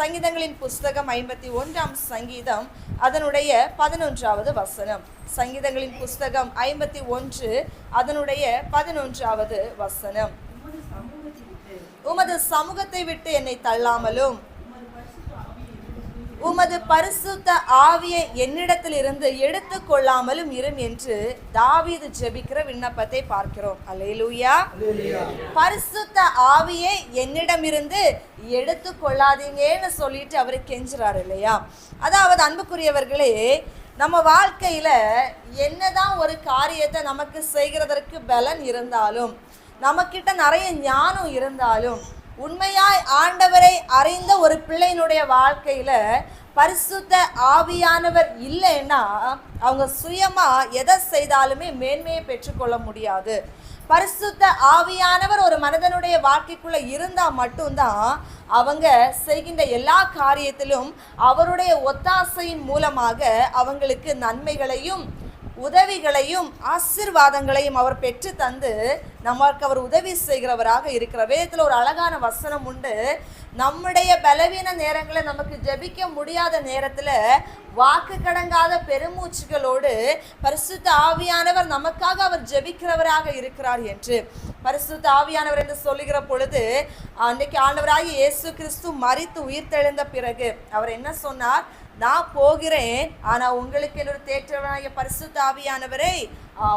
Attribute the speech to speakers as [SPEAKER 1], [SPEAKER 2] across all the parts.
[SPEAKER 1] சங்கீதங்களின் புஸ்தகம் 51ஆம் சங்கீதம் அதனுடைய 11வது வசனம். சங்கீதங்களின் புஸ்தகம் 51 அதனுடைய 11வது வசனம். உமது சமூகத்தை விட்டு என்னை தள்ளாமலும் உமது பரிசுத்த ஆவியை என்னிடத்தில் இருந்து எடுத்து கொள்ளாமலும் இரும் என்று தாவீது ஜெபிக்கிற விண்ணப்பத்தை பார்க்கிறோம். அல்லேலூயா. பரிசுத்த ஆவியை என்னிடமிருந்து எடுத்து கொள்ளாதீங்கன்னு சொல்லிட்டு அவரு கெஞ்சுறாரு இல்லையா. அதாவது அன்புக்குரியவர்களே, நம்ம வாழ்க்கையில என்னதான் ஒரு காரியத்தை நமக்கு செய்கிறதற்கு பலன் இருந்தாலும், நமக்கிட்ட நிறைய ஞானம் இருந்தாலும், உண்மையாய் ஆண்டவரை அறிந்த ஒரு பிள்ளையினுடைய வாழ்க்கையில பரிசுத்த ஆவியானவர் இல்லைன்னா அவங்க சுயமா எதை செய்தாலுமே மேன்மையை பெற்றுக்கொள்ள முடியாது. பரிசுத்த ஆவியானவர் ஒரு மனிதனுடைய வாழ்க்கைக்குள்ள இருந்தா மட்டும்தான் அவங்க செய்கின்ற எல்லா காரியத்திலும் அவருடைய ஒத்தாசையின் மூலமாக அவங்களுக்கு நன்மைகளையும் உதவிகளையும் ஆசீர்வாதங்களையும் அவர் பெற்று தந்து நமக்கு அவர் உதவி செய்கிறவராக இருக்கிறார். வேதத்தில் ஒரு அழகான வசனம் உண்டு. நம்முடைய பலவீன நேரங்களில் நமக்கு ஜெபிக்க முடியாத நேரத்தில் வாக்கு கடங்காத பெருமூச்சுகளோடு பரிசுத்த ஆவியானவர் நமக்காக அவர் ஜெபிக்கிறவராக இருக்கிறார் என்று. பரிசுத்த ஆவியானவர் என்று சொல்லுகிற பொழுது அன்றைக்கு ஆண்டவராகிய இயேசு கிறிஸ்து மரித்து உயிர்த்தெழுந்த பிறகு அவர் என்ன சொன்னார்? நான் போகிறேன், ஆனால் உங்களுக்கு என்னோட தேற்றவனாகிய பரிசுத்த ஆவியானவரை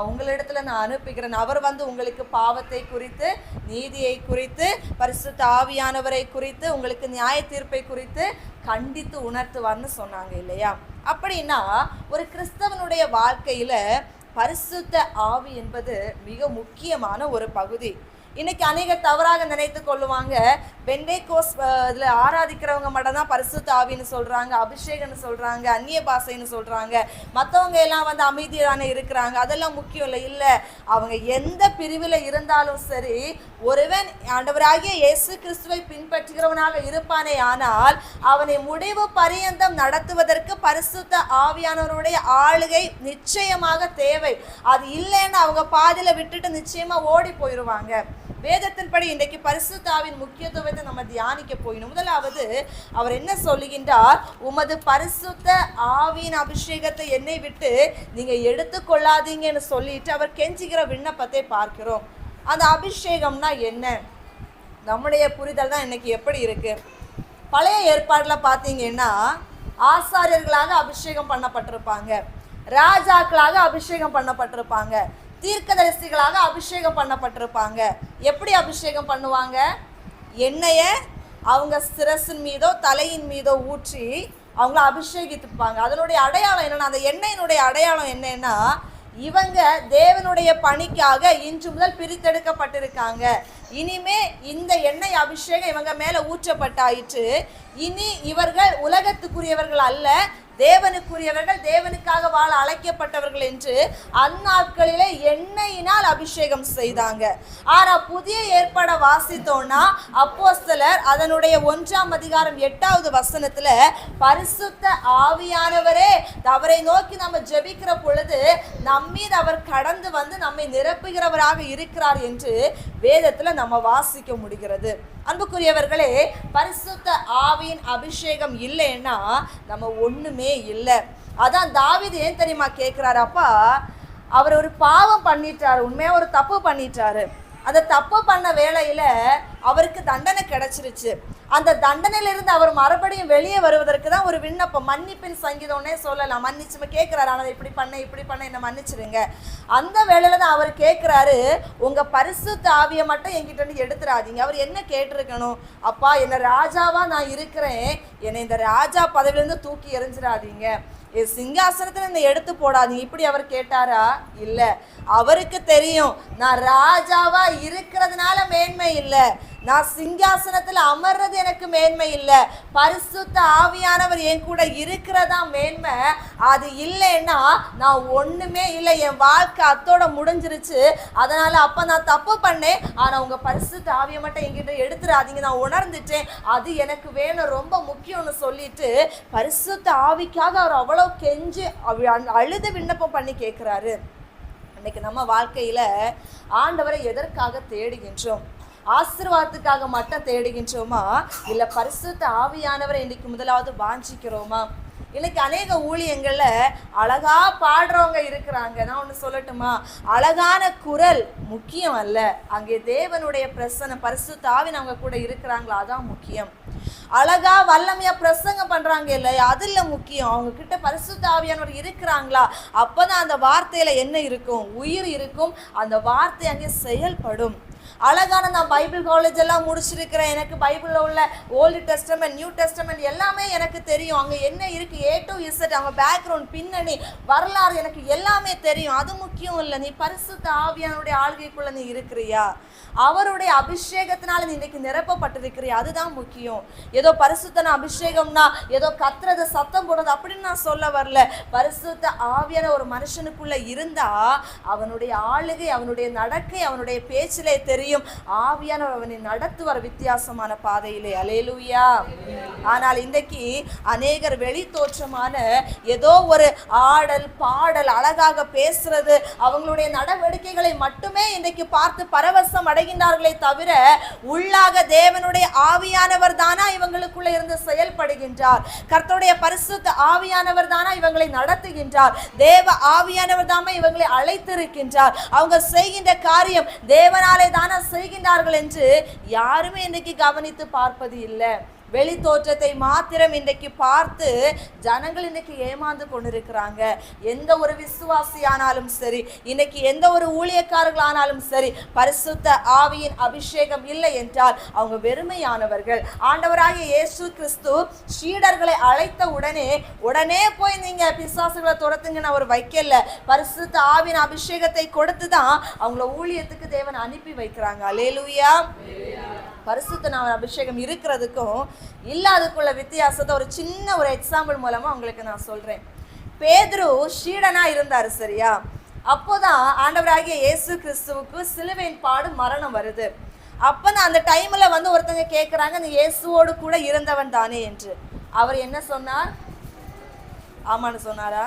[SPEAKER 1] உங்களிடத்துல நான் அனுப்புகிறேன். அவர் வந்து உங்களுக்கு பாவத்தை குறித்து, நீதியை குறித்து, பரிசுத்த ஆவியானவரை குறித்து, உங்களுக்கு நியாய தீர்ப்பை குறித்து கண்டித்து உணர்த்துவார்னு சொன்னாங்க இல்லையா. அப்படின்னா ஒரு கிறிஸ்தவனுடைய வாழ்க்கையில பரிசுத்த ஆவி என்பது மிக முக்கியமான ஒரு பகுதி. இன்னைக்கு அநேகர் தவறாக நினைத்து கொள்ளுவாங்க, பெண்டேகோஸ் இதில் ஆராதிக்கிறவங்க மட்டும் தான் பரிசுத்த ஆவின்னு சொல்கிறாங்க, அபிஷேகம்னு சொல்கிறாங்க, அந்நிய பாசைன்னு சொல்கிறாங்க, மற்றவங்க எல்லாம் வந்து அமைதியான இருக்கிறாங்க, அதெல்லாம் முக்கியம் இல்லை. இல்லை, அவங்க எந்த பிரிவில் இருந்தாலும் சரி, ஒருவன் ஆண்டவராகிய இயேசு கிறிஸ்துவை பின்பற்றுகிறவனாக இருப்பானே ஆனால் அவனை முடிவு பரியந்தம் நடத்துவதற்கு பரிசுத்த ஆவியானவருடைய ஆளுகை நிச்சயமாக தேவை. அது இல்லைன்னு அவங்க பாதியில் விட்டுட்டு நிச்சயமாக ஓடி போயிடுவாங்க. வேதத்தின்படி இன்றைக்கு பரிசுத்த ஆவியின் முக்கியத்துவத்தை நம்ம தியானிக்க போயிடும். முதலாவது அவர் என்ன சொல்லுகின்றார்? உமது பரிசுத்த ஆவியின் அபிஷேகத்தை என்னை விட்டு நீங்க எடுத்துக்கொள்ளாதீங்கன்னு சொல்லிட்டு அவர் கெஞ்சுகிற விண்ணப்பத்தை பார்க்கிறோம். அந்த அபிஷேகம்னா என்ன? நம்முடைய புரிதல் தான் இன்னைக்கு எப்படி இருக்கு. பழைய ஏற்பாடுல பார்த்தீங்கன்னா ஆசாரியர்களாக அபிஷேகம் பண்ணப்பட்டிருப்பாங்க, ராஜாக்களாக அபிஷேகம் பண்ணப்பட்டிருப்பாங்க, தீர்க்கதரிசிகளாக அபிஷேகம் பண்ணப்பட்டிருப்பாங்க. எப்படி அபிஷேகம் பண்ணுவாங்க? எண்ணெயை அவங்க சிரசின் மீதோ தலையின் மீதோ ஊற்றி அவங்கள அபிஷேகித்துப்பாங்க. அதனுடைய அடையாளம் என்னன்னா, அந்த எண்ணெயினுடைய அடையாளம் என்னன்னா, இவங்க தேவனுடைய பணிக்காக இன்று முதல் பிரித்தெடுக்கப்பட்டிருக்காங்க. இனிமே இந்த எண்ணெய் அபிஷேகம் இவங்க மேல ஊற்றப்பட்டாயிற்று. இனி இவர்கள் உலகத்துக்குரியவர்கள் அல்ல, தேவனுக்குரியவர்கள், தேவனுக்காக வாழ அழைக்கப்பட்டவர்கள் என்று அந்நாட்களிலே எண்ணெயினால் அபிஷேகம் செய்தாங்க. ஆனா புதிய ஏற்பாட வாசித்தோம்னா அப்போஸ்தலர் அதனுடைய 1ஆம் அதிகாரம் 8வது வசனத்துல பரிசுத்த ஆவியானவரே அவரை நோக்கி நம்ம ஜெபிக்கிற பொழுது நம்மீது அவர் கடந்து வந்து நம்மை நிரப்புகிறவராக இருக்கிறார் என்று வேதத்துல நம்ம வாசிக்க முடிகிறது. அன்புக்குரியவர்களே, பரிசுத்த ஆவியின் அபிஷேகம் இல்லைன்னா நம்ம ஒண்ணுமே இல்லை. அதான் தாவீது ஏன் தெரியுமா கேட்கிறாரு? அப்பா, அவர் ஒரு பாவம் பண்ணிட்டாரு, உண்மையா ஒரு தப்பு பண்ணிட்டாரு. அந்த தப்பு பண்ண வேளையில அவருக்கு தண்டனை கிடைச்சிருச்சு. அந்த தண்டனையிலிருந்து அவர் மறுபடியும் வெளியே வருவதற்கு தான் ஒரு விண்ணப்பம், மன்னிப்பின் சங்கீதம்னே சொல்லலாம். மன்னிச்சு கேட்கிறாரு, ஆனால் இப்படி பண்ண என்ன மன்னிச்சிருங்க. அந்த வேளையில தான் அவர் கேட்கிறாரு, உங்க பரிசுத்த ஆவியை மட்டும் என்கிட்ட இருந்து எடுத்துடாதீங்க. அவர் என்ன கேட்டிருக்கணும்? அப்பா, என்ன ராஜாவா நான் இருக்கிறேன், என்னை இந்த ராஜா பதவியிலிருந்து தூக்கி எறிஞ்சிடாதீங்க, சிங்காசனத்துல என்னை எடுத்து போடாதீங்க. இப்படி அவர் கேட்டாரா? இல்ல. அவருக்கு தெரியும், நான் ராஜாவா இருக்கிறதுனால மேன்மை இல்லை, நான் சிங்காசனத்தில் அமர்றது எனக்கு மேன்மை இல்லை, பரிசுத்த ஆவியானவர் என் கூட இருக்கிறதா மேன்மை. அது இல்லைன்னா நான் ஒண்ணுமே இல்லை, என் வாழ்க்கை அத்தோட முடிஞ்சிருச்சு. அதனால அப்ப நான் தப்பு பண்ணேன், ஆனா உங்க பரிசுத்த ஆவியை மட்டும் என்கிட்ட எடுத்துடாதீங்க, நான் உணர்ந்துட்டேன், அது எனக்கு வேணும், ரொம்ப முக்கியம்னு சொல்லிட்டு பரிசுத்த ஆவிக்காக அவர் அவ்வளவு கெஞ்சி அழுது விண்ணப்பம் பண்ணி கேட்கிறாரு. அன்னைக்கு நம்ம வாழ்க்கையில ஆண்டவரை எதற்காக தேடுகின்றோம்? ஆசீர்வாதத்துக்காக மட்டும் தேடுகின்றோமா, இல்ல பரிசுத்த ஆவியானவரை இன்னைக்கு முதலாவது வாஞ்சிக்கிறோமா? இன்னைக்கு அநேக ஊழியங்கள்ல அழகா பாடுறவங்க இருக்கிறாங்க. நான் ஒண்ணு சொல்லட்டுமா, அழகான குரல் முக்கியம் அல்ல, அங்கே தேவனுடைய பிரசன்னம் பரிசுத்த ஆவி அவங்க கூட இருக்கிறாங்களா அதான் முக்கியம். அழகா வல்லமையா பிரசங்கம் பண்றாங்க இல்லையா, அது இல்ல முக்கியம், அவங்க கிட்ட பரிசுத்த ஆவியானவர் இருக்கிறாங்களா, அப்பதான் அந்த வார்த்தையில என்ன இருக்கும், உயிர் இருக்கும், அந்த வார்த்தை அங்கே செயல்படும். அழகான நான் பைபிள் காலேஜ் எல்லாம் முடிச்சிருக்கிறேன், எனக்கு பைபிளில் உள்ள ஓல்டு டெஸ்டமெண்ட் நியூ டெஸ்டமெண்ட் எல்லாமே எனக்கு தெரியும், அங்கே என்ன இருக்குது A to Z, அவங்க பேக்ரவுண்ட் பின்னணி வரலாறு எனக்கு எல்லாமே தெரியும். அது முக்கியம் இல்லை, நீ பரிசுத்த ஆவியானுடைய ஆள்கைக்குள்ள நீ இருக்கிறியா, அவருடைய அபிஷேகத்தினால நீ இன்னைக்கு நிரப்பப்பட்டிருக்கிறியா, அதுதான் முக்கியம். ஏதோ பரிசுத்தன அபிஷேகம்னா ஏதோ கத்துறது சத்தம் போடுறது அப்படின்னு நான் சொல்ல வரல. பரிசுத்த ஆவியான ஒரு மனுஷனுக்குள்ள இருந்தா அவனுடைய ஆளுகை, அவனுடைய நடக்கை, அவனுடைய பேச்சிலே தெரியும். ஆவியானவர் அவனை நடத்துவார் வித்தியாசமான பாதையிலே. அல்லேலூயா. ஆனால் இன்றைக்கு அநேகர் வெளி தோற்றமான ஏதோ ஒரு ஆடல் பாடல் அழகாக பேசுறது அவங்களுடைய நடவடிக்கைகளை மட்டுமே இன்றைக்கு பார்த்து பரவசம் அடைகின்றார்களே தவிர உள்ளாக தேவனுடைய ஆவியானவர் தானா இவங்களுக்குள்ள இருந்து செயல்படுகின்றார், கர்த்தருடைய பரிசுத்த ஆவியானவர் தானா இவங்களை நடத்துகின்றார், தேவ ஆவியானவர் தாமே இவங்களை அழைத்திருக்கின்றார், அவங்க செய்கின்ற காரியம் தேவனாலே தானா செய்கின்றார்கள் என்று யாருமே இன்னைக்கு கவனித்து பார்ப்பது இல்லை. வெளி தோற்றத்தை மாத்திரம் இன்றைக்கு பார்த்து ஜனங்கள் இன்னைக்கு ஏமாந்து கொண்டிருக்கிறாங்க. எந்த ஒரு விசுவாசியானாலும் சரி, இன்னைக்கு எந்த ஒரு ஊழியக்காரர்களானாலும் சரி, பரிசுத்த ஆவியின் அபிஷேகம் இல்லை என்றால் அவங்க வெறுமையானவர்கள். ஆண்டவராகிய இயேசு கிறிஸ்து சீடர்களை அழைத்த உடனே போய் நீங்க பிசாசுகளை துரத்துங்கன்னு அவர் வைக்கல, பரிசுத்த ஆவியின் அபிஷேகத்தை கொடுத்து தான் அவங்கள ஊழியத்துக்கு தேவன் அனுப்பி வைக்கிறாங்க. அல்லேலூயா. பரிசுத்த அபிஷேகம் இருக்கிறதுக்கும் இல்லாததுக்குள்ள வித்தியாசத்தை ஒரு சின்ன ஒரு எக்ஸாம்பிள் மூலமா உங்களுக்கு நான் சொல்றேன். பேதுரு சீடனா இருந்தாரு, சரியா? அப்போதான் ஆண்டவராகிய இயேசு கிறிஸ்துவுக்கு சிலுவையின் பாடு மரணம் வருது. அப்பதான் அந்த டைம்ல ஒருத்தங்க கேட்கிறாங்க, நீ இயேசுவோடு கூட இருந்தவன் தானே என்று. அவர் என்ன சொன்னார்? ஆமான்னு சொன்னாரா?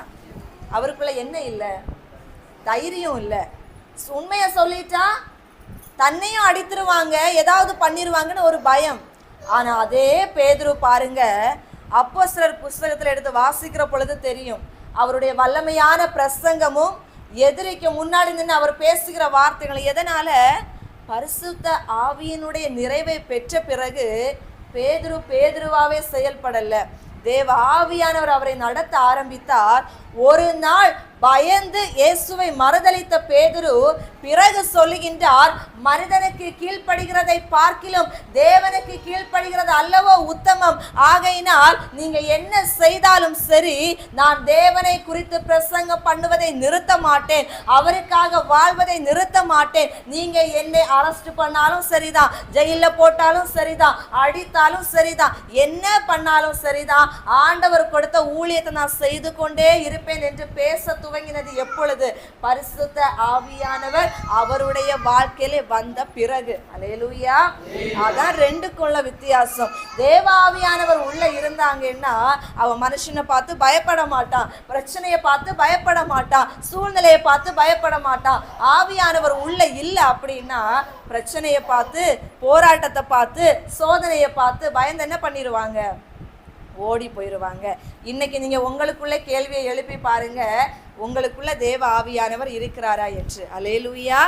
[SPEAKER 1] அவருக்குள்ள என்ன இல்லை? தைரியம் இல்லை. உண்மையை சொல்லிட்டா தன்னையும் அடித்துருவாங்க, ஏதாவது பண்ணிருவாங்கன்னு ஒரு பயம். ஆனா அதே பேதுரு பாருங்க, அப்போஸ்தலர் புஸ்தகத்துல எடுத்து வாசிக்கிற பொழுது தெரியும் அவருடைய வல்லமையான பிரசங்கமும் எதிரிக்கு முன்னாடி நின்று அவர் பேசுகிற வார்த்தைகள். எதனால? பரிசுத்த ஆவியினுடைய நிறைவை பெற்ற பிறகு பேதுருவாவே செயல்படல, தேவ ஆவியானவர் அவரை நடத்த ஆரம்பித்தார். ஒரு நாள் பயந்து இயேசுவை மறுதலித்த பேதுரு பிறகு சொல்லுகின்றார், மனிதனுக்கு கீழ்ப்படுகிறதை பார்க்கிலும் தேவனுக்கு கீழ்ப்படுகிறது அல்லவோ உத்தமம், ஆகையினால் நீங்க என்ன செய்தாலும் சரி நான் தேவனை குறித்து பிரசங்கம் பண்ணுவதை நிறுத்த மாட்டேன், அவருக்காக வாழ்வதை நிறுத்த மாட்டேன். நீங்க என்னை அரெஸ்ட் பண்ணாலும் சரிதான், ஜெயில போட்டாலும் சரிதான், அடித்தாலும் சரிதான், என்ன பண்ணாலும் சரிதான், ஆண்டவர் கொடுத்த ஊழியத்தை நான் செய்து கொண்டே இருப்பேன் என்று பேச துவங்கினது எப்பொழுது? பரிசுத்த ஆவியானவர் அவருடைய வாழ்க்கையிலே வந்த பிறகு. அல்லேலூயா. அதான் ரெண்டுக்குள்ள வித்தியாசம். தேவ ஆவியானவர் உள்ள இருந்தாங்கன்னா அவன் மனுஷனை பார்த்து பயப்பட மாட்டான், பிரச்சனையை பார்த்து பயப்பட மாட்டான், சூழ்நிலையை பார்த்து பயப்பட மாட்டான். ஆவியானவர் உள்ள இல்லை அப்படின்னா பிரச்சனையை பார்த்து, போராட்டத்தை பார்த்து, சோதனையை பார்த்து பயந்து என்ன பண்ணிடுவாங்க? ஓடி போயிடுவாங்க. இன்னைக்கு நீங்க உங்களுக்குள்ள கேள்வியை எழுப்பி பாருங்க, உங்களுக்குள்ள தேவ ஆவியானவர் இருக்கிறாரா என்று. அல்லேலூயா.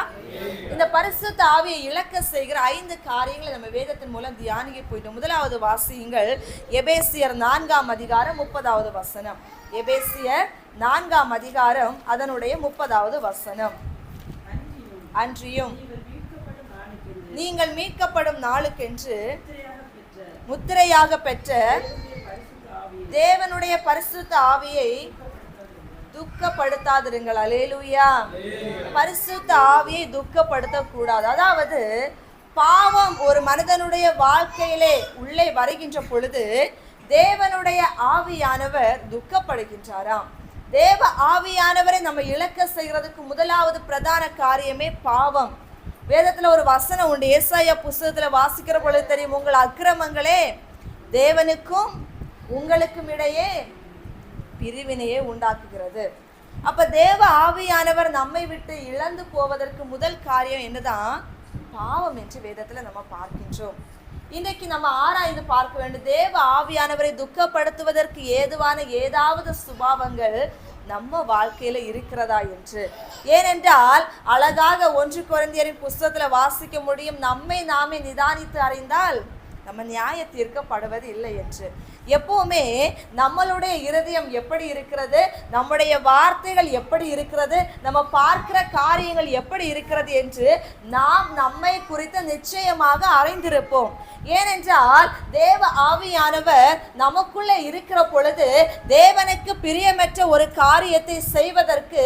[SPEAKER 1] இந்த பரிசுத்த ஆவியை இழக்க செய்கிற 5 காரியங்களை நம்ம வேதத்தின் மூலம் தியானிக்க போயிட்டோம். முதலாவது வாசியுங்கள், எபேசியர் 4ஆம் அதிகாரம் 30வது வசனம். எபேசியர் 4ஆம் அதிகாரம் அதனுடைய 30வது வசனம். அன்றியும் நீங்கள் மீட்கப்படும் நாளுக்கென்று முத்திரையாக பெற்ற தேவனுடைய பரிசுத்த ஆவியை துக்கப்படுத்தாதிருங்கள். அல்லேலூயா. பரிசுத்த ஆவியை துக்கப்படுத்த கூடாது. அதாவது பாவம் ஒரு மனிதனுடைய வாழ்க்கையிலே உள்ளே வருகின்ற பொழுது தேவனுடைய ஆவியானவர் துக்கப்படுகின்றாராம். தேவ ஆவியானவரை நம்ம இழக்க செய்கிறதுக்கு முதலாவது பிரதான காரியமே பாவம். வேதத்துல ஒரு வசனம் உண்டு, ஏசாயா புஸ்தகத்துல வாசிக்கிற பொழுது தெரியும், உங்கள் அக்கிரமங்களே தேவனுக்கும் உங்களுக்கும் இடையே பிரிவினையே உண்டாக்குகிறது. அப்ப தேவ ஆவியானவர் நம்மை விட்டு இழந்து போவதற்கு முதல் காரியம் என்னதான்? பாவம் என்று வேதத்துல நம்ம பார்க்கின்றோம். இன்றைக்கு நம்ம ஆராய்ந்து பார்க்க வேண்டும், தேவ ஆவியானவரை துக்கப்படுத்துவதற்கு ஏதுவான ஏதாவது சுபாவங்கள் நம்ம வாழ்க்கையில இருக்கிறதா என்று. ஏனென்றால் அழகாக 1 கொரிந்தியரின் புஸ்தகத்துல வாசிக்க முடியும், நம்மை நாமே நிதானித்து அறிந்தால் நம்ம நியாய தீர்க்கப்படுவது இல்லை என்று. எப்பவுமே நம்மளுடைய இருதயம் எப்படி இருக்கிறது, நம்முடைய வார்த்தைகள் எப்படி இருக்கிறது, நம்ம பார்க்கிற காரியங்கள் எப்படி இருக்கிறது என்று நாம் நம்மை குறித்து நிச்சயமாக அறிந்திருப்போம். ஏனென்றால் தேவ ஆவியானவர் நமக்குள்ள இருக்கிற பொழுது தேவனுக்கு பிரியமற்ற ஒரு காரியத்தை செய்வதற்கு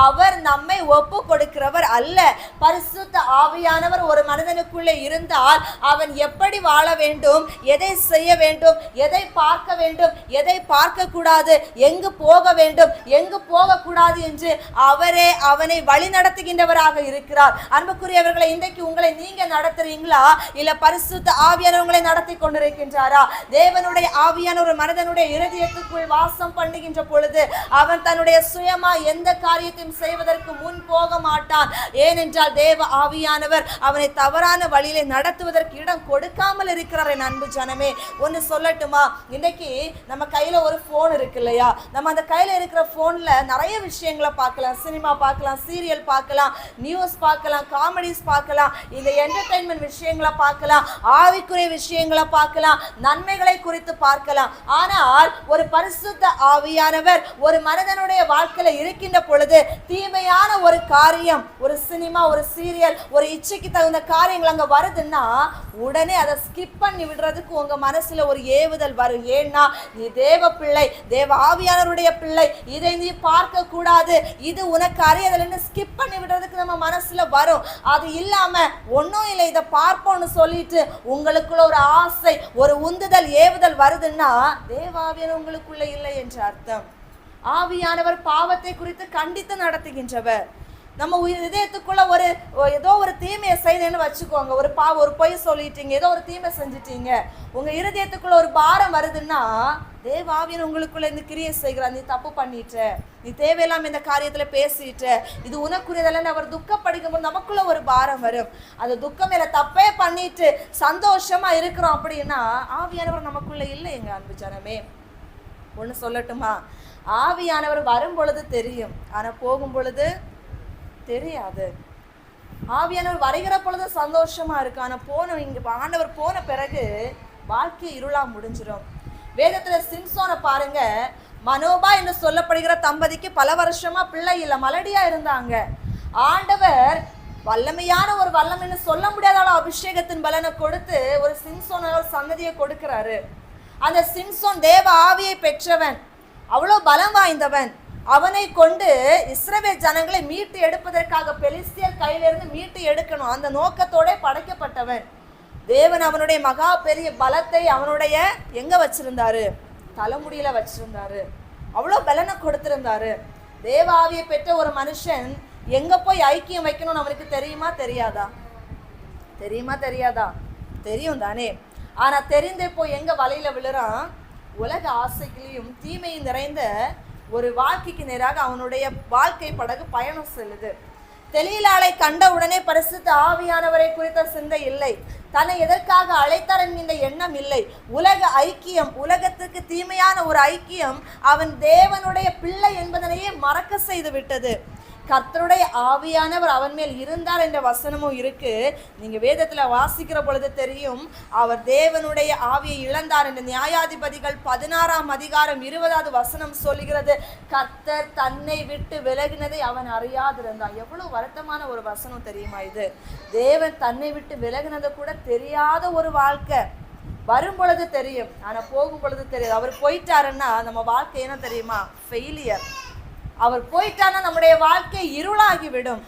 [SPEAKER 1] அவர் நம்மை ஒப்பு கொடுக்கிறவர் அல்ல. பரிசுத்த ஆவியானவர் ஒரு மனிதனுக்குள்ளே இருந்தால் அவன் எப்படி வாழ வேண்டும், எதை செய்ய வேண்டும், எதை பார்க்க வேண்டும், எதை பார்க்க கூடாது, எங்கு போக வேண்டும், எங்கு போகக்கூடாது என்று அவரே அவனை வழி நடத்துகின்றவராக இருக்கிறார். அன்புக்குரியவர்களை, இன்றைக்கு உங்களை நீங்க நடத்துறீங்களா, இல்ல பரிசுத்த ஆவியானவர் உங்களை நடத்தி கொண்டிருக்கின்றாரா? தேவனுடைய ஆவியான ஒரு மனிதனுடைய இருதயத்துக்குள் வாசம் பண்ணுகின்ற பொழுது அவன் தன்னுடைய சுயமா எந்த காரியத்தையும் செய்வதற்கு முன் போக மாட்டான். ஏனென்றால் தேவ ஆவியானவர் அவனை தவறான வழியிலே நடத்துவதற்கு இடம் கொடுக்காமல் இருக்கிறார். என் அன்பு ஜனமே, ஒன்னு சொல்லட்டுமா, இன்னைக்கு நம்ம கையில ஒரு போன் இருக்கு இல்லையா, நம்ம அந்த கையில இருக்கிற போன்ல நிறைய விஷயங்களை பார்க்கலாம், சினிமா பார்க்கலாம், சீரியல் பார்க்கலாம், நியூஸ் பார்க்கலாம், காமெடிஸ் பார்க்கலாம், இந்த என்டர்டைன்மெண்ட் விஷயங்களை பார்க்கலாம், ஆவிக்குரிய விஷயங்களை பார்க்கலாம், நன்மைகளை குறித்து பார்க்கலாம். ஆனால் ஒரு பரிசுத்த ஆவியானவர் ஒரு மனிதனுடைய வாழ்க்கையில இருக்கின்ற பொழுது தீமையான ஒரு காரியம், ஒரு சினிமா, ஒரு சீரியல், ஒரு இச்சைக்கு தகுந்த காரியங்கள் அங்க வருதுன்னா உடனே அதை ஸ்கிப் பண்ணி விடுறதுக்கு உங்க மனசுல ஒரு ஏவுதல் வரும். ஏன்னா நீ தேவ பிள்ளை, தேவ ஆவியானவருடைய பிள்ளை, இதை நீ பார்க்க கூடாது, இது உனக்கு அறியதல்னு ஸ்கிப் பண்ணி விடுறதுக்கு நம்ம மனசுல வரும். அது இல்லாம ஒன்னும் இல்லை, இதை பார்ப்போம்னு சொல்லிட்டு உங்களுக்குள்ள ஒரு ஆசை, ஒரு உந்துதல், ஏவுதல் வருதுன்னா தேவ ஆவியானவர் உங்களுக்குள்ள இல்லை என்று அர்த்தம். ஆவியானவர் பாவத்தை குறித்து கண்டித்து நடத்துகின்றவர். நம்ம இதயத்துக்குள்ள ஏதோ ஒரு தீமையை செய்தேன்னு வச்சுக்கோங்க, ஒரு பொய் சொல்லிட்டீங்க, ஏதோ ஒரு தீமை செஞ்சிட்டீங்க, உங்க இருதயத்துக்குள்ள ஒரு பாரம் வருதுன்னா தேவ ஆவியானவர் உங்களுக்குள்ள இந்த கிரியை செய்கிறார். நீ தப்பு பண்ணிட்ட, நீ தேவையில்லாம இந்த காரியத்துல பேசிட்ட, இது உனக்குரியதல்ல அவர் துக்கப்படுக்கும் போது நமக்குள்ள ஒரு பாரம் வரும். அந்த துக்கம் மேல தப்பே பண்ணிட்டு சந்தோஷமா இருக்கிறோம் அப்படின்னா ஆவியானவர் நமக்குள்ள இல்லை. எங்க அன்பு ஜனமே, ஒண்ணு சொல்லட்டுமா, ஆவியானவர் வரும் பொழுது தெரியும், ஆனா போகும் பொழுது தெரியாது. ஆவியானவர் வருகிற பொழுது சந்தோஷமா இருக்கு, ஆனா ஆண்டவர் போன பிறகு வாழ்க்கை இருளா முடிஞ்சிடும். வேதத்துல சிம்சோனை பாருங்க, மனோபா என்று சொல்லப்படுகிற தம்பதிக்கு பல வருஷமா பிள்ளை இல்ல, மலடியா இருந்தாங்க. ஆண்டவர் வல்லமையான ஒரு வல்லமைன்னு சொல்ல முடியாத அபிஷேகத்தின் பலனை கொடுத்து ஒரு சிம்சோன ஒரு சந்ததியை கொடுக்கிறாரு. அந்த சிம்சோன் தேவ ஆவியை பெற்றவன், அவ்வளோ பலம் வாய்ந்தவன். அவனை கொண்டு இஸ்ரவேல் ஜனங்களை மீட்டு எடுப்பதற்காக பெலிஸ்தியர் கையிலிருந்து மீட்டு எடுக்கணும், அந்த நோக்கத்தோட படைக்கப்பட்டவன். தேவன் அவனுடைய மகா பெரிய பலத்தை அவனுடைய எங்க வச்சிருந்தாரு, தலைமுடியில வச்சிருந்தாரு. அவ்வளோ பலனை கொடுத்திருந்தாரு. தேவ ஆவியை பெற்ற ஒரு மனுஷன் எங்க போய் ஐக்கியம் வைக்கணும்னு அவனுக்கு தெரியுமா தெரியாதா? தெரியும் தானே. ஆனா தெரிந்தே போய் எங்க வலையில விழுறான், உலக ஆசைகளையும் தீமையும் நிறைந்த ஒரு வாழ்க்கைக்கு நேராக அவனுடைய வாழ்க்கை படகு பயணம் செல்லுது. தெலீலாளை கண்ட உடனே பரிசுத்த ஆவியானவரை குறித்த சிந்தை இல்லை, தன்னை எதற்காக அழைத்தார் என்கின்ற எண்ணம் இல்லை. உலக ஐக்கியம், உலகத்துக்கு தீமையான ஒரு ஐக்கியம் அவன் தேவனுடைய பிள்ளை என்பதனையே மறக்க செய்து விட்டது. கர்த்தருடைய ஆவியானவர் அவன் மேல் இருந்தார் என்ற வசனமும் இருக்கு. நீங்க வேதத்துல வாசிக்கிற பொழுது தெரியும், அவர் தேவனுடைய ஆவியை இழந்தார் என்று. நியாயாதிபதிகள் 16ஆம் அதிகாரம் 20வது வசனம் சொல்லுகிறது, கர்த்தர் தன்னை விட்டு விலகினதை அவன் அறியாதிருந்தான். எவ்வளவு வருத்தமான ஒரு வசனம் தெரியுமா இது? தேவன் தன்னை விட்டு விலகினதை கூட தெரியாத ஒரு வாழ்க்கை. வரும் பொழுது தெரியும், ஆனா போகும் பொழுது தெரியாது. அவர் போயிட்டாருன்னா நம்ம வாழ்க்கை என்ன தெரியுமா? ஃபெயிலியர். அவர் போயிட்டான்னா நம்முடைய வாழ்க்கை இருளாகிவிடும்.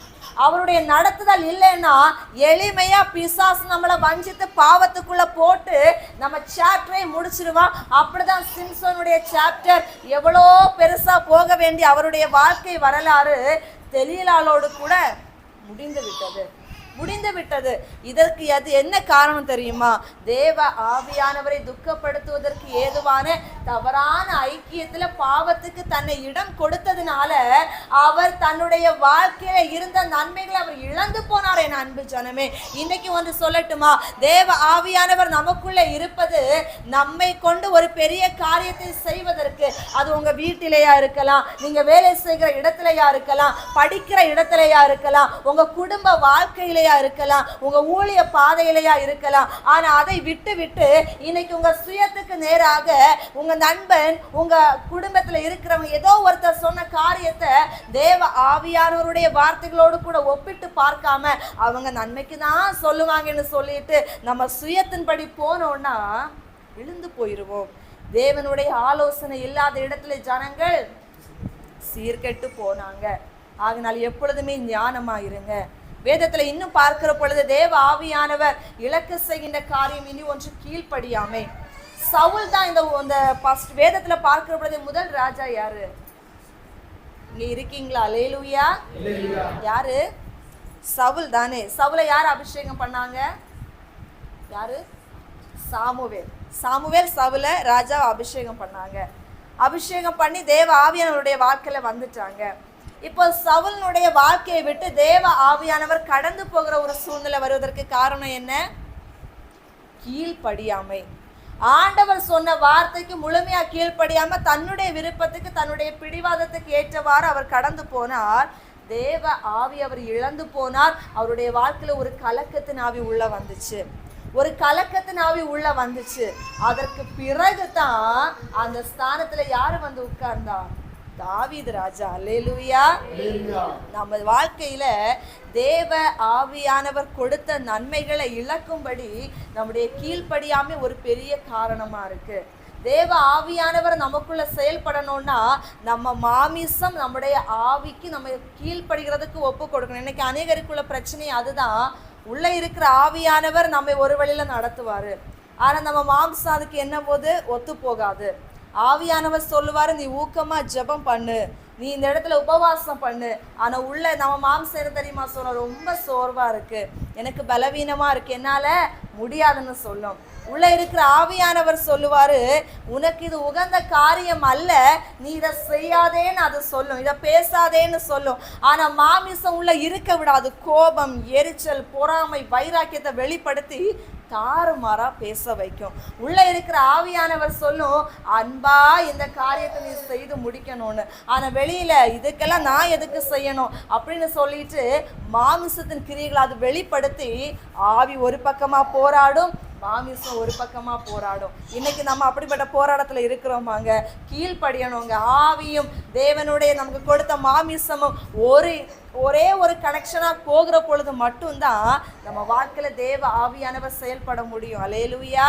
[SPEAKER 1] அவருடைய நடத்துதல் இல்லைன்னா எளிமையா பிசாசு நம்மளை வஞ்சித்து பாவத்துக்குள்ள போட்டு நம்ம சாப்டரை முடிச்சிருவான். அப்படிதான் சிம்சோனுடைய சாப்டர் எவ்வளோ பெருசா போக வேண்டிய அவருடைய வாழ்க்கை வரலாறு தெலீலாளோடு கூட முடிந்து விட்டது. முடிந்து விட்டது. இதற்கு அது என்ன காரணம் தெரியுமா? தேவ ஆவியானவரை துக்கப்படுத்துவதற்கு ஏதுவான தவறான ஐக்கியத்துல பாவத்துக்கு தன்னை இடம் கொடுத்ததுனால அவர் தன்னுடைய வாழ்க்கையில இருந்த நன்மைகளை அவர் இழந்து போனார். என் அன்பு ஜனமே, இன்னைக்கு ஒன்று சொல்லட்டுமா? தேவ ஆவியானவர் நமக்குள்ள இருப்பது நம்மை கொண்டு ஒரு பெரிய காரியத்தை செய்வதற்கு. அது உங்க வீட்டிலேயா இருக்கலாம், நீங்க வேலை செய்கிற இடத்துலயா இருக்கலாம், படிக்கிற இடத்துலயா இருக்கலாம், உங்க குடும்ப வாழ்க்கையிலேயா இருக்கலாம், உங்க ஊழிய பாதையிலேயா இருக்கலாம். ஆனா அதை விட்டு விட்டு இன்னைக்கு உங்க சுயத்துக்கு நேராக உங்க நண்பன், உங்க குடும்பத்துல இருக்கிறவங்க ஏதோ ஒருத்தர் சொன்ன காரியத்தை தேவ ஆவியானவருடைய வார்த்தைகளோடு கூட ஒப்பிட்டு பார்க்காம அவங்க நன்மைக்கு தான் சொல்லுவாங்கன்னு சொல்லிட்டு நம்ம சுயத்தின்படி போனோம்னா விழுந்து போயிருவோம். தேவனுடைய ஆலோசனை இல்லாத இடத்துல ஜனங்கள் சீர்கெட்டு போனாங்க. ஆகினால் எப்பொழுதுமே ஞானமா இருங்க. வேதத்துல இன்னும் பார்க்கிற பொழுது தேவ ஆவியானவர் இலக்கு செய்கின்ற காரியம் இனி ஒன்று கீழ்ப்படியாமை. சவுல் தான் இந்த வேதத்துல பார்க்கிற பொழுது முதல் ராஜா யாரு? இங்க இருக்கீங்களா? அல்லேலூயா. யாரு? சவுல் தானே. சவுலை யார் அபிஷேகம் பண்ணாங்க? யாரு? சாமுவேல் சவுலை ராஜா அபிஷேகம் பண்ணாங்க. அபிஷேகம் பண்ணி தேவ ஆவியானவருடைய வாழ்க்கையில வந்துட்டாங்க. இப்போ சவுலுடைய வாழ்க்கையை விட்டு தேவ ஆவியானவர் கடந்து போகிற ஒரு சூழ்நிலை வருவதற்கு காரணம் என்ன? கீழ்ப்படியாமை. ஆண்டவர் சொன்ன வார்த்தைக்கு முழுமையா கீழ்ப்படியாம தன்னுடைய விருப்பத்துக்கு தன்னுடைய பிடிவாதத்துக்கு ஏற்றவாறு அவர் கடந்து போனார். தேவ ஆவி அவர் இழந்து போனார். அவருடைய வாழ்க்கையில ஒரு கலக்கத்தின் ஆவி உள்ள வந்துச்சு. அதற்கு பிறகுதான் அந்த ஸ்தானத்துல யாரு வந்து உட்கார்ந்தா? தாவீது ராஜா. அல்லேலூயா. நம்ம வாழ்க்கையில தேவ ஆவியானவர் கொடுத்த நன்மைகளை இழக்கும்படி நம்முடைய கீழ்ப்படியாமை ஒரு பெரிய காரணமா இருக்கு. தேவ ஆவியானவர் நமக்குள்ள செயல்படணும்னா நம்ம மாமிசம் நம்முடைய ஆவிக்கு நம்ம கீழ்ப்படுகிறதுக்கு ஒப்பு கொடுக்கணும். இன்னைக்கு அநேகருக்குள்ள பிரச்சனை அதுதான். உள்ள இருக்கிற ஆவியானவர் நம்மை ஒரு வழியில நடத்துவாரு, ஆனா நம்ம மாம்சம் அதுக்கு என்ன போது ஒத்து போகாது. ஆவியானவர் சொல்லுவாரு, நீ ஊக்கமா ஜெபம் பண்ணு, நீ இந்த இடத்துல உபவாசம் பண்ணு. ஆனா உள்ள நம்ம மாம்சம் என்ன தெரியுமா சொல்ல? ரொம்ப சோர்வா இருக்கு, எனக்கு பலவீனமா இருக்கு, என்னால முடியாதுன்னு சொல்லும். உள்ள இருக்கிற ஆவியானவர் சொல்லுவாரு, உனக்கு இது உகந்த காரியம் அல்ல, நீ இதை செய்யாதேன்னு அது சொல்லும், இதை பேசாதேன்னு சொல்லும். ஆனா மாமிசம் உள்ள இருக்க விடாது. கோபம், எரிச்சல், பொறாமை, வைராக்கியத்தை வெளிப்படுத்தி தாறுமாறா பேச வைக்கும். உள்ள இருக்கிற ஆவியானவர் சொல்லும், அன்பா இந்த காரியத்தை நீ செய்து முடிக்கணும்னு. ஆனா வெளியில இதுக்கெல்லாம் நான் எதுக்கு செய்யணும் அப்படின்னு சொல்லிட்டு மாமிசத்தின் கிரியைகளை அது வெளிப்படுத்தி ஆவி ஒரு பக்கமா போராடும், மாமிசம் ஒரு பக்கமா போராடும். இன்னைக்கு நம்ம அப்படிப்பட்ட போராட்டத்துல இருக்கிறோமாங்க? கீழ்ப்படியணுங்க. ஆவியும் தேவனுடைய நமக்கு கொடுத்த மாமிசமும் ஒரே ஒரு கனெக்ஷனா போகிற பொழுது மட்டும்தான் நம்ம வாழ்க்கையில தேவ ஆவியானவர் செயல்பட முடியும். அல்லேலூயா.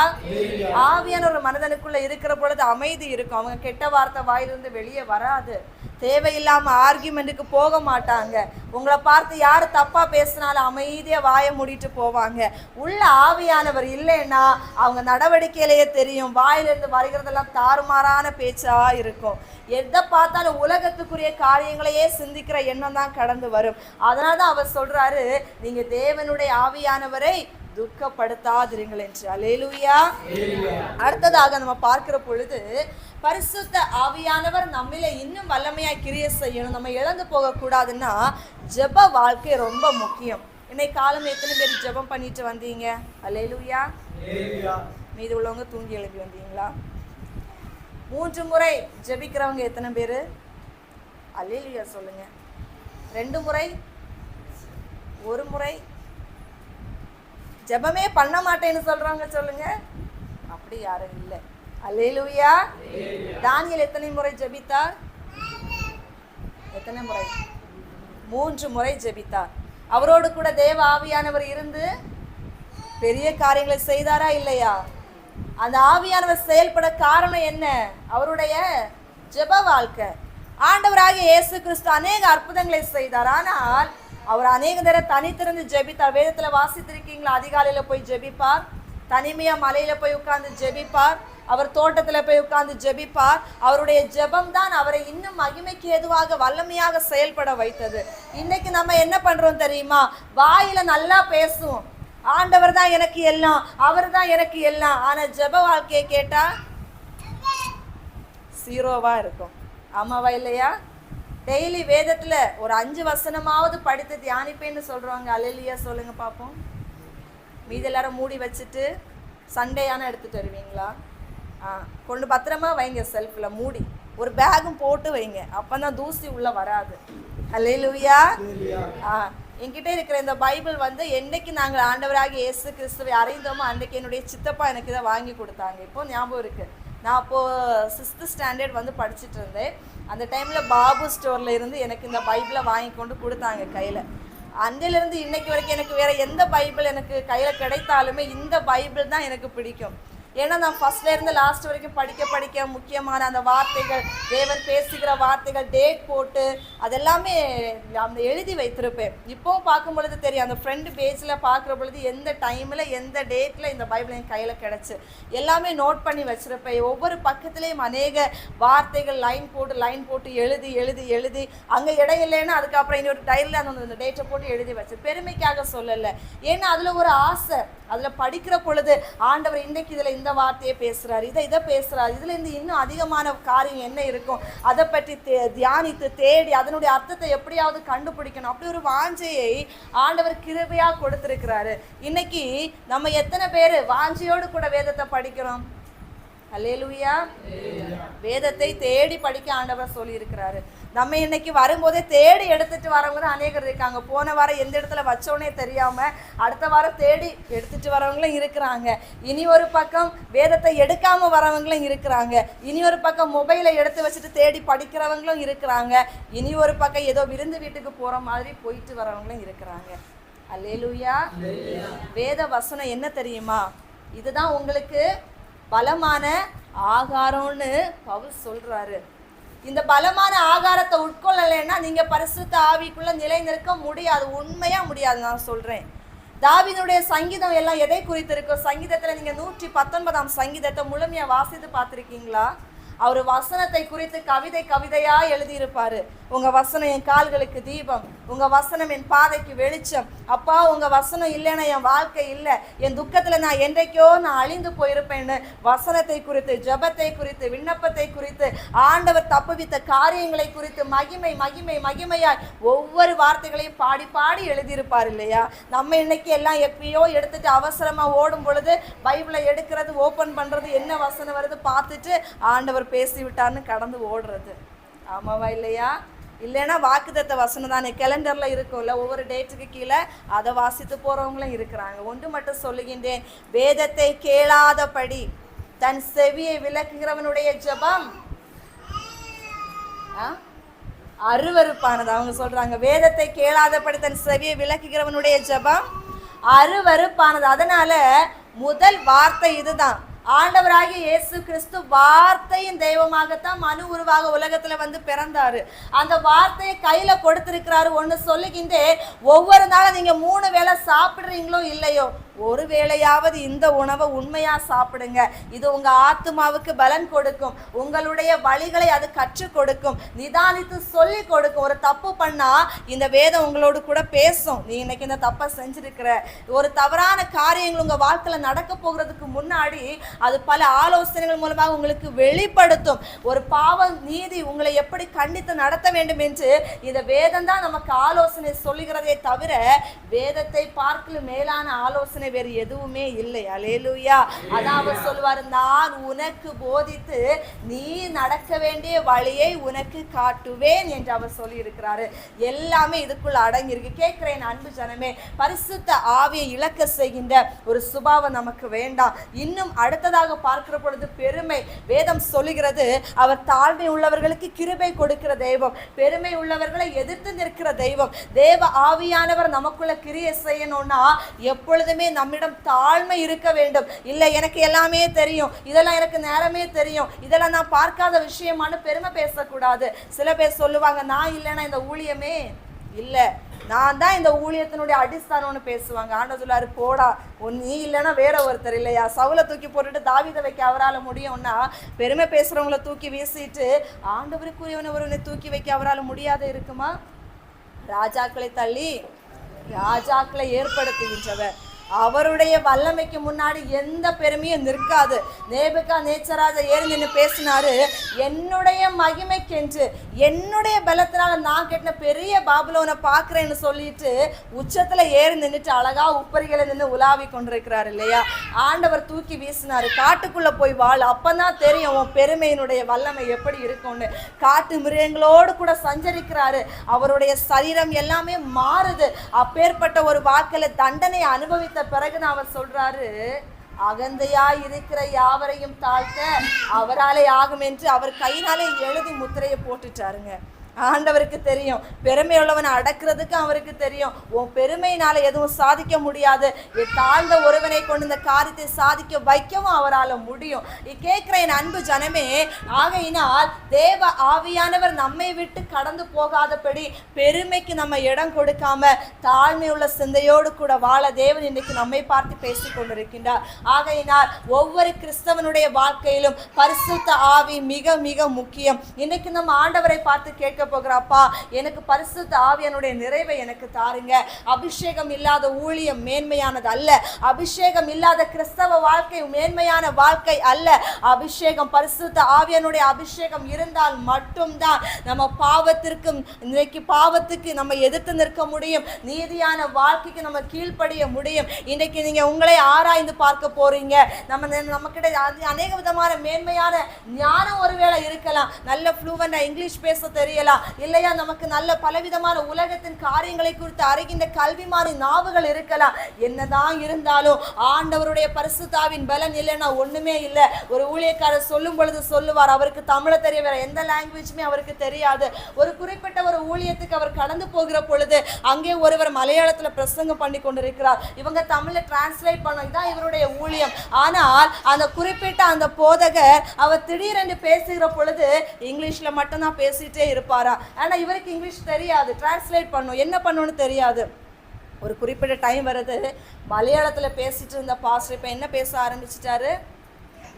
[SPEAKER 1] ஆவியானவர் மனிதனுக்குள்ள இருக்கிற பொழுது அமைதி இருக்கும். அவங்க கெட்ட வார்த்தை வாயிலிருந்து வெளியே வராது. தேவையில்லாம ஆர்கியூமெண்ட்டுக்கு போக மாட்டாங்க. உங்களை பார்த்து யாரு தப்பா பேசினாலும் அமைதியா வாயை மூடிட்டு போவாங்க. உள்ள ஆவியானவர் இல்லைன்னா அவங்க நடவடிக்கையிலேயே தெரியும், வாயிலிருந்து வருகிறதெல்லாம் தாறுமாறான பேச்சா இருக்கும். எதை பார்த்தாலும் உலகத்துக்குரிய காரியங்களையே சிந்திக்கிற எண்ணம் தான் கடந்து வரும். அதனாலதான் அவர் சொல்றாரு, நீங்க தேவனுடைய ஆவியானவரை துக்கப்படுத்தாதிருங்கள் என்று. அல்லேலூயா. அடுத்ததாக நம்ம பார்க்கிற பொழுது பரிசுத்த ஆவியானவர் நம்மில இன்னும் வல்லமையாய் கிரியை செய்யணும், நம்ம இழந்து போக கூடாதுன்னா ஜெப வாழ்க்கை ரொம்ப முக்கியம். இன்னைக்கு காலம் எத்தனை பேர் ஜெபம் பண்ணிட்டு வந்தீங்க? அல்லேலூயா. மீது உள்ளவங்க தூங்கி எழுப்பி வந்தீங்களா? 3 முறை ஜெபிக்கிறவங்க எத்தனை பேரு? அல்லேலூயா சொல்லுங்க. 2 முறை, 1 முறை, ஜெபமே பண்ண மாட்டேன்னு சொல்றவங்க சொல்லுங்க. அப்படி யாரும் இல்லை. அல்லேலூயா. தானியேல் எத்தனை முறை ஜெபித்தார்? எத்தனை முறை? 3 முறை ஜெபித்தார். அவரோடு கூட தேவ ஆவியானவர் இருந்து பெரிய காரியங்களை செய்தாரா இல்லையா? அந்த ஆவியானவர் செயல்பட காரணம் என்ன? அவருடைய ஜெப வாழ்க்கை. ஆண்டவராகிய இயேசு கிறிஸ்து அநேக அற்புதங்களை செய்தார், ஆனால் அவர் அநேக நேரம் தனித்திருந்து ஜெபித்தார். வேதத்துல வாசித்திருக்கீங்களா? அதிகாலையில போய் ஜெபிப்பார், தனிமையா மலையில போய் உட்கார்ந்து ஜெபிப்பார். அவர் தோட்டத்தில் போய் உட்கார்ந்து ஜெபிப்பார். அவருடைய ஜெபம் தான் அவரை இன்னும் மகிமைக்கு ஏதுவாக வல்லமையாக செயல்பட வைத்தது. இன்னைக்கு நம்ம என்ன பண்றோம் தெரியுமா? வாயில நல்லா பேசுவோம், ஆண்டவர் தான் எனக்கு எல்லாம், அவர் தான் எனக்கு எல்லாம். ஆனா ஜெப வாழ்க்கையை கேட்டா ஜீரோவா இருக்கும். ஆமாவா இல்லையா? டெய்லி வேதத்துல ஒரு 5 வசனமாவது படித்து தியானிப்பேன்னு சொல்றவங்க அல்லேலூயா சொல்லுங்க பாப்போம். மீதி எல்லாரும் மூடி வச்சுட்டு சண்டேயான எடுத்துட்டு வருவீங்களா? கொண்டு பத்திரமா வைங்க, செல்ஃப்ல மூடி ஒரு பேகும் போட்டு வைங்க, அப்பதான் தூசி உள்ள வராது. அல்லேலூயா. என்கிட்ட இருக்கிற இந்த பைபிள் வந்து என்னைக்கு நாங்கள் ஆண்டவராக இயேசு கிறிஸ்துவை அறிந்தோமோ அன்றைக்கு என்னுடைய சித்தப்பா எனக்கு இதை வாங்கி கொடுத்தாங்க. இப்போ ஞாபகம் இருக்கு, நான் அப்போது 6th ஸ்டாண்டர்ட் வந்து படிச்சுட்டு இருந்தேன். அந்த டைமில் பாபு ஸ்டோரில் இருந்து எனக்கு இந்த பைபிளை வாங்கி கொண்டு கொடுத்தாங்க கையில். அன்றையிலேருந்து இன்னைக்கு வரைக்கும் எனக்கு வேறு எந்த பைபிள் எனக்கு கையில் கிடைத்தாலுமே இந்த பைபிள் தான் எனக்கு பிடிக்கும். ஏன்னா நான் ஃபர்ஸ்ட்லேருந்து லாஸ்ட் வரைக்கும் படிக்க முக்கியமான அந்த வார்த்தைகள், தேவன் பேசுகிற வார்த்தைகள் டேட் போட்டு அதெல்லாமே அந்த எழுதி வைத்திருப்பேன். இப்போவும் பார்க்கும் பொழுது தெரியும், அந்த ஃப்ரண்ட் பேஜில் பார்க்குற பொழுது எந்த டைமில் எந்த டேட்டில் இந்த பைபிள் என் கையில் கிடச்சி எல்லாமே நோட் பண்ணி வச்சுருப்பேன். ஒவ்வொரு பக்கத்துலேயும் அநேக வார்த்தைகள் லைன் போட்டு எழுதி அங்கே இடம் இல்லைன்னா அதுக்கப்புறம் இன்னொரு டைரியில் அந்த டேட்டை போட்டு எழுதி வச்சு பெருமைக்காக சொல்லலை. ஏன்னா அதில் ஒரு ஆசை, அதில் படிக்கிற பொழுது ஆண்டவர் இன்றைக்கு இதில் இந்த வார்த்தையை பேசுகிறார், இதை பேசுகிறார், இதுல இருந்து இன்னும் அதிகமான காரியம் என்ன இருக்கும் அதை பற்றி தியானித்து தேடி அதனுடைய அர்த்தத்தை எப்படியாவது கண்டுபிடிக்கணும். அப்படி ஒரு வாஞ்சையை ஆண்டவர் கிருபையா கொடுத்திருக்கிறாரு. இன்னைக்கு நம்ம எத்தனை பேர் வாஞ்சையோடு கூட வேதத்தை படிக்கிறோம்? அல்லேலூயா. வேதத்தை தேடி படிக்க ஆண்டவர் சொல்லி இருக்கிறாரு. நம்ம இன்னைக்கு வரும்போதே தேடி எடுத்துட்டு வரவங்க தான் அநேகர் இருக்காங்க. போன வாரம் எந்த இடத்துல வச்சோன்னே தெரியாம அடுத்த வாரம் தேடி எடுத்துட்டு வரவங்களும் இருக்கிறாங்க. இனி ஒரு பக்கம் வேதத்தை எடுக்காம வரவங்களும் இருக்கிறாங்க. இனி ஒரு பக்கம் மொபைலை எடுத்து வச்சுட்டு தேடி படிக்கிறவங்களும் இருக்கிறாங்க. இனி ஒரு பக்கம் ஏதோ விருந்து வீட்டுக்கு போற மாதிரி போயிட்டு வரவங்களும் இருக்கிறாங்க. அல்லேலூயா. வேத வசனம் என்ன தெரியுமா? இதுதான் உங்களுக்கு பலமான ஆகாரம்னு பவுல் சொல்றாரு. இந்த பலமான ஆகாரத்தை உட்கொள்ளலைன்னா நீங்க பரிசுத்த ஆவிக்குள்ள நிலை நிற்க முடியாது, உண்மையா முடியாது. நான் சொல்றேன், தாவீதுடைய சங்கீதம் எல்லாம் எதை குறித்து இருக்கும்? சங்கீதத்துல நீங்க 119ஆம் சங்கீதத்தை முழுமையா வாசித்து பார்த்திருக்கீங்களா? அவர் வசனத்தை குறித்து கவிதையா எழுதியிருப்பாரு. உங்க வசனம் என் கால்களுக்கு தீபம், உங்க வசனம் என் பாதைக்கு வெளிச்சம். அப்பா, உங்க வசனம் இல்லைன்னா என் வாழ்க்கை இல்லை, என் துக்கத்துல நான் என்றைக்கோ நான் அழிந்து போயிருப்பேன்னு வசனத்தை குறித்து, ஜபத்தை குறித்து, விண்ணப்பத்தை குறித்து, ஆண்டவர் தப்புவித்த காரியங்களை குறித்து மகிமையாய் ஒவ்வொரு வார்த்தைகளையும் பாடி எழுதியிருப்பார் இல்லையா? நம்ம இன்னைக்கு எல்லாம் எப்பயோ எடுத்துட்டு அவசரமா ஓடும் பொழுது பைபிளை எடுக்கிறது, ஓபன் பண்றது, என்ன வசனம் வருது பார்த்துட்டு ஆண்டவர் பேசிவிட்டான்னு கடந்து ஓடுறது. ஆமாவா இல்லையா? இல்லைன்னா வாக்குத்தத்த வசனம் தானே கேலண்டர்ல இருக்கும்ல, ஒவ்வொரு டேட்டுக்கு கீழே அதை வாசித்து போறவங்களும் இருக்கிறாங்க. ஒன்று மட்டும் சொல்லுகின்றேன், வேதத்தை கேளாதபடி தன் செவியை விலக்குகிறவனுடைய ஜெபம் அருவருப்பானது. அவங்க சொல்றாங்க, வேதத்தை கேளாதபடி தன் செவியை விலக்குகிறவனுடைய ஜெபம் அருவருப்பானது. அதனால முதல் வார்த்தை இதுதான். ஆண்டவராகிய இயேசு கிறிஸ்து வார்த்தையின் தெய்வமாகத்தான் மனு உருவாக உலகத்துல வந்து பிறந்தாரு. அந்த வார்த்தையை கையில கொடுத்திருக்கிறாரு. ஒண்ணு சொல்லுகின்றேன், ஒவ்வொரு நாளும் நீங்க 3 வேளை சாப்பிடுறீங்களோ இல்லையோ, ஒரு வேளையாவது இந்த உணவை உண்மையா சாப்பிடுங்க. இது உங்க ஆத்மாவுக்கு பலன் கொடுக்கும், உங்களுடைய வழிகளை அது கற்றுக் கொடுக்கும், நிதானித்து சொல்லி கொடுக்கும். ஒரு தப்பு பண்ணா இந்த வேதம் உங்களோடு கூட பேசும். நீ இன்னைக்கு இந்த தப்பை செஞ்சிருக்கிற, ஒரு தவறான காரியங்கள் உங்க வாழ்க்கையில நடக்க போகிறதுக்கு முன்னாடி அது பல ஆலோசனைகள் மூலமாக உங்களுக்கு வெளிப்படுத்தும். ஒரு பாவ நீதி உங்களை எப்படி கண்டித்து நடத்த வேண்டும் என்று இந்த வேதம் தான் நமக்கு ஆலோசனை சொல்லுகிறதே தவிர வேதத்தை பார்க்கல மேலான ஆலோசனை வேறு எதுவுமே இல்லை. அல்லேலூயா. அதான் அவர் சொல்வார், நான் உனக்கு போதித்து நீ நடக்க வேண்டிய வழியை உனக்கு காட்டுவேன் என்று அவர் சொல்லி இருக்கிறாரு. எல்லாமே இதுக்குள்ள அடங்கி இருக்கு. கேட்கிறேன் அன்பு ஜனமே, பரிசுத்த ஆவியை இழக்க செய்கின்ற ஒரு சுபாவம் நமக்கு வேண்டாம். இன்னும் அடுத்ததாக பார்க்கிற பொழுது பெருமை. வேதம் சொல்லுகிறது, அவர் தாழ்மை உள்ளவர்களுக்கு கிருபை கொடுக்கிற தெய்வம், பெருமை உள்ளவர்களை எதிர்த்து நிற்கிற தெய்வம். தேவ ஆவியானவர் நமக்குள்ள கிரியை செய்யணும்னா எப்பொழுதுமே நம்மிடம் தாழ்மை இருக்க வேண்டும். இல்லை எனக்கு எல்லாமே தெரியும், இதெல்லாம் எனக்கு நேரமே தெரியும், இதெல்லாம் நான் பார்க்காத விஷயமானு பெருமை பேசக்கூடாது. சில பேர் சொல்லுவாங்க, நான் இல்லைன்னா இந்த ஊழியமே இல்லை, நான் தான் இந்த ஊழியத்தினுடைய அடிஸ்தானம்னு பேசுவாங்க. ஆண்டவர் சொல்லாரு, போடா, நீ இல்லைன்னா வேற ஒருத்தர் இல்லையா? சவுலை தூக்கி போட்டுட்டு தாவீதை வைக்க அவரால் முடியும்னா, பெருமை பேசுறவங்கள தூக்கி வீசிட்டு ஆண்டவருக்குரியவனை ஒருவனை தூக்கி வைக்க அவரால் முடியாத இருக்குமா? ராஜாக்களை தள்ளி ராஜாக்களை ஏற்படுத்துகின்றவர். அவருடைய வல்லமைக்கு முன்னாடி எந்த பெருமையும் நிற்காது. நேபுகாத்நேச்சராஜா ஏறி நின்று பேசினாரு, என்னுடைய மகிமைக்கென்று என்னுடைய பலத்தினால நான் கட்டின பெரிய பாபிலோனை பார்க்கிறேன்னு சொல்லிட்டு உச்சத்துல ஏறி நின்றுட்டு அழகா உப்பரிகளை நின்று உலாவி கொண்டிருக்கிறார் இல்லையா? ஆண்டவர் தூக்கி வீசினாரு, காட்டுக்குள்ள போய் வாழ், அப்பதான் தெரியும் உன் பெருமையினுடைய வல்லமை எப்படி இருக்கும்னு. காட்டு மிருகங்களோடு கூட சஞ்சரிக்கிறாரு. அவருடைய சரீரம் எல்லாமே மாறுது. அப்பேற்பட்ட ஒரு வாழ்க்கையில தண்டனை அனுபவித்த பிறகு அவர் சொல்றாரு, அகந்தையா இருக்கிற யாவரையும் தாழ்த்த அவராலே ஆகும் என்று அவர் கையினாலே எழுதி முத்திரையை போட்டுட்டாருங்க. ஆண்டவருக்கு தெரியும், பெருமை உள்ளவனை அடக்கிறதுக்கு அவருக்கு தெரியும். உன் பெருமையினால எதுவும் சாதிக்க முடியாது. தாழ்ந்த ஒருவனை கொண்டு இந்த காரியத்தை சாதிக்க வைக்கவும் அவரால் முடியும். கேட்கிற என் அன்பு ஜனமே, ஆகையினால் தேவ ஆவியானவர் நம்மை விட்டு கடந்து போகாதபடி பெருமைக்கு நம்ம இடம் கொடுக்காம தாழ்மையுள்ள சிந்தையோடு கூட வாழ தேவன் இன்னைக்கு நம்மை பார்த்து பேசி கொண்டிருக்கின்றார். ஆகையினால் ஒவ்வொரு கிறிஸ்தவனுடைய வாழ்க்கையிலும் பரிசுத்த ஆவி மிக மிக முக்கியம். இன்னைக்கு நம்ம ஆண்டவரை பார்த்து கேட்க போகிறப்பா, எனக்கு பரிசுத்த ஆவியானுடைய நிறைவை எனக்கு தாருங்க. அபிஷேகம் இல்லாத ஊழியம் மேன்மையானது அல்ல. அபிஷேகம் இல்லாத கிறிஸ்தவ வாழ்க்கை மேன்மையான வாழ்க்கை அல்ல. அபிஷேகம், பரிசுத்த ஆவியானுடைய அபிஷேகம் இருந்தால் மட்டும்தான் நம்ம பாவத்துக்கு நம்ம எதிர்த்து நிற்க முடியும். நீதியான வாழ்க்கைக்கு நம்ம கீழ்ப்படிய முடியும். இன்னைக்கு நீங்க உங்களை ஆராய்ந்து பார்க்க போறீங்க. நம்ம கிட்ட அநேக விதமான மேன்மையான ஞானம் ஒருவேளை இருக்கலாம். நல்ல ஃப்ளூவெண்டா இங்கிலீஷ் பேச தெரியலாம் இல்லையா? நமக்கு நல்ல பலவிதமான உலகத்தின் காரியங்களை குறித்து அறிகின்ற கல்விமான நாவுகள் இருக்கலாம். என்னதான் இருந்தாலும் ஆண்டவருடைய பரிசுத்தாவின் பலன் இல்லைன்னா ஒண்ணுமே இல்லை. ஒரு ஊழியக்காரர் சொல்லும் பொழுது சொல்லுவார், அவருக்கு தமிழ தெரிய, வேற எந்த லாங்குவேஜுமே அவருக்கு தெரியாது. ஒரு குறிப்பிட்ட ஒரு ஊழியத்துக்கு அவர் கடந்து போகிற பொழுது அங்கே ஒருவர் மலையாளத்துல பிரசங்கம் பண்ணி கொண்டிருக்கிறார். இவங்க தமிழ்ல டிரான்ஸ்லேட் பண்ண, இதான் இவருடைய ஊழியம். ஆனால் அந்த குறிப்பிட்ட அந்த போதகர் அவர் திடீரென்று பேசுகிற பொழுது இங்கிலீஷ்ல மட்டும்தான் பேசிட்டே இருப்பாரா. ஆனா இவருக்கு இங்கிலீஷ் தெரியாது, டிரான்ஸ்லேட் பண்ணும், என்ன பண்ணணும்னு தெரியாது. ஒரு குறிப்பிட்ட டைம் வருது, மலையாளத்துல பேசிட்டு இருந்த பாஸ்டர் இப்ப என்ன பேச ஆரம்பிச்சிட்டாரு?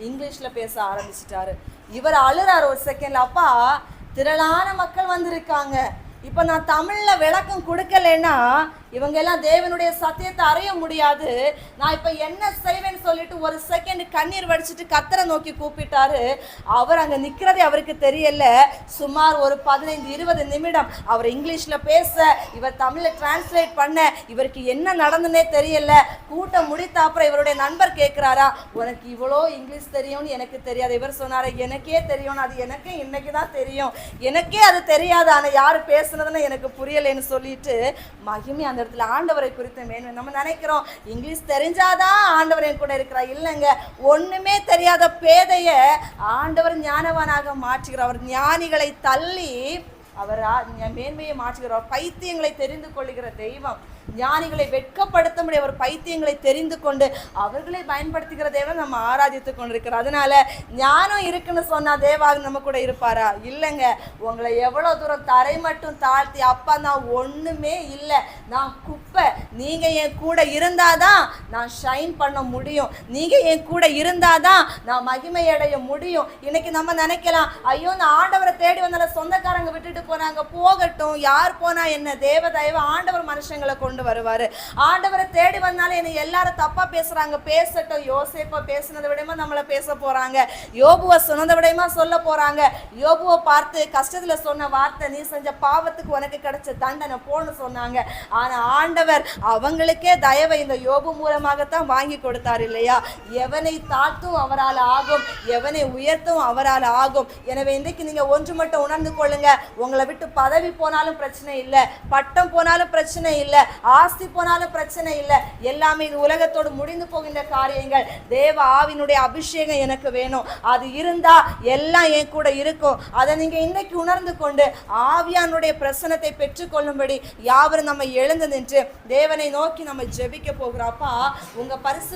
[SPEAKER 1] இங்கிலீஷ்ல பேச ஆரம்பிச்சிட்டாரு. இவர் அழுறாரு ஒரு செகண்ட்ல, அப்பா திரளான மக்கள் வந்திருக்காங்க, இப்ப நான் தமிழ்ல விளக்கம் கொடுக்கலன்னா இவங்க எல்லாம் தேவனுடைய சத்தியத்தை அறிய முடியாது. நான் இப்ப என்ன செய்வேன்னு சொல்லிட்டு ஒரு செகண்ட் கண்ணீர் வடிச்சிட்டு கர்த்தரை நோக்கி கூப்பிட்டாரு. அவர் அங்க நிக்கிறதே அவருக்கு தெரியல. சுமார் ஒரு 15-20 நிமிடம் அவர் இங்கிலீஷ்ல பேச, இவர் தமிழ்ல டிரான்ஸ்லேட் பண்ண, இவருக்கு என்ன நடந்துன்னே தெரியல. கூட்டம் முடித்த அப்புறம் இவருடைய நண்பர் கேட்கிறாரா, உனக்கு இவ்வளோ இங்கிலீஷ் தெரியும்னு எனக்கு தெரியாது. இவர் சொன்னாரு, எனக்கே தெரியும், அது எனக்கே இன்னைக்குதான் தெரியும், எனக்கே அது தெரியாது, ஆனா யாரு பேசுனதுன்னு எனக்கு புரியலைன்னு சொல்லிட்டு மகிமை அந்த இடத்துல ஆண்டவரை குறித்து மேன்மை. நம்ம நினைக்கிறோம் இங்கிலீஷ் தெரிஞ்சாதான் ஆண்டவர் என் கூட இருக்கிறார். இல்லைங்க, ஒண்ணுமே தெரியாத பேதைய ஆண்டவர் ஞானவானாக மாற்றுகிறார். அவர் ஞானிகளை தள்ளி அவர் மேன்மையை மாற்றுகிறார். பைத்தியங்களை தெரிந்து கொள்ளுகிற தெய்வம். ஞானிகளை வெட்கப்படுத்த முடிய ஒரு பைத்தியங்களை தெரிந்து கொண்டு அவர்களை பயன்படுத்துகிற தேவன் நம்ம ஆராதித்து கொண்டிருக்கிறோம். அதனால ஞானம் இருக்குன்னு சொன்னா தேவாக நம்ம கூட இருப்பாரா? இல்லைங்க. உங்களை எவ்வளவு தூரம் தரை மட்டும் தாழ்த்தி, அப்பா நான் ஒண்ணுமே இல்லை, நான் குப்பை, நீங்க என் கூட இருந்தாதான் நான் ஷைன் பண்ண முடியும், நீங்க என் கூட இருந்தாதான் நான் மகிமை அடைய முடியும். இன்னைக்கு நம்ம நினைக்கலாம், ஐயோ நான் ஆண்டவரை தேடி வந்தால சொந்தக்காரங்க விட்டுட்டு போனாங்க, போகட்டும், யார் போனா என்ன, தேவ தயவு ஆண்டவர் மனுஷங்களை கொண்டு வருவாரு. ஆண்டவரை தேடி வந்தாலும் என்ன எல்லாரும் தப்பா பேசுறாங்க, பேசட்டும். யோசேப்பா பேசுனதை விடமா நம்மளை பேச போறாங்க, யோபுவை சொன்னதை விடமா சொல்ல போறாங்க. யோபுவை பார்த்து கஷ்டத்துல சொன்ன வார்த்தை, நீ செஞ்ச பாவத்துக்கு உனக்கு கிடைச்ச தண்டனை போன்னு சொன்னாங்க. ஆனா ஆண்டவர் அவங்களுக்கே தயவை இந்த யோபு மூலமாகத்தான் வாங்கி கொடுத்தார் இல்லையா? எவனை தாழ்த்தும் அவரால் ஆகும், எவனை உயர்த்தும் அவரால் ஆகும். எனவே இன்றைக்கு நீங்க ஒன்று மட்டும் உணர்ந்து கொள்ளுங்க, உங்களை விட்டு பதவி போனாலும் பிரச்சனை இல்லை, பட்டம் போனாலும் பிரச்சனை இல்லை, ஆஸ்தி போனாலும் பிரச்சனை இல்லை, எல்லாமே இது உலகத்தோடு முடிந்து போகின்ற காரியங்கள். தேவ ஆவினுடைய அபிஷேகம் எனக்கு வேணும், அது இருந்தா எல்லாம் என் கூட இருக்கும். அதை நீங்க இன்னைக்கு உணர்ந்து கொண்டு ஆவியானுடைய பிரசன்னத்தை பெற்றுக்கொள்ளும்படி யாவரும் நம்ம எழுந்து நின்று தேவனை நோக்கி நம்ம ஜெபிக்க போகிறோம். அப்பா, உங்க பரிசு